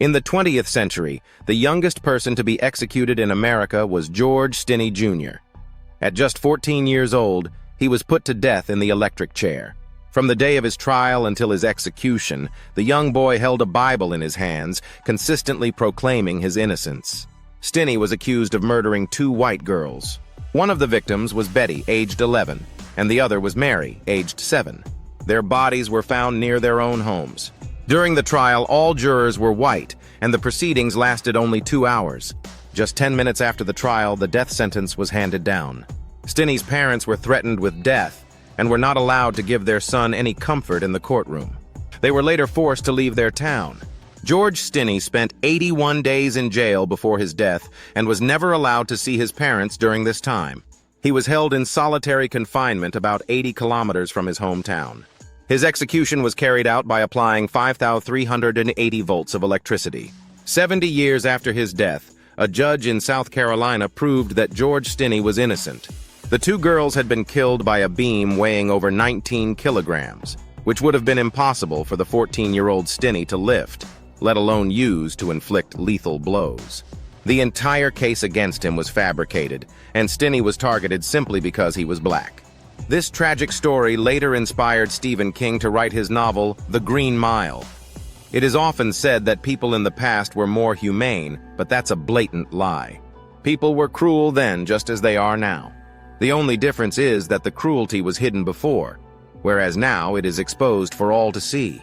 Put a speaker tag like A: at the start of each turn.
A: In the 20th century, the youngest person to be executed in America was George Stinney Jr. At just 14 years old, he was put to death in the electric chair. From the day of his trial until his execution, the young boy held a Bible in his hands, consistently proclaiming his innocence. Stinney was accused of murdering 2 white girls. One of the victims was Betty, aged 11, and the other was Mary, aged 7. Their bodies were found near their own homes. During the trial, all jurors were white, and the proceedings lasted only 2 hours. Just 10 minutes after the trial, the death sentence was handed down. Stinney's parents were threatened with death and were not allowed to give their son any comfort in the courtroom. They were later forced to leave their town. George Stinney spent 81 days in jail before his death and was never allowed to see his parents during this time. He was held in solitary confinement about 80 kilometers from his hometown. His execution was carried out by applying 5,380 volts of electricity. 70 years after his death, a judge in South Carolina proved that George Stinney was innocent. The 2 girls had been killed by a beam weighing over 19 kilograms, which would have been impossible for the 14-year-old Stinney to lift, let alone use to inflict lethal blows. The entire case against him was fabricated, and Stinney was targeted simply because he was black. This tragic story later inspired Stephen King to write his novel, The Green Mile. It is often said that people in the past were more humane, but that's a blatant lie. People were cruel then just as they are now. The only difference is that the cruelty was hidden before, whereas now it is exposed for all to see.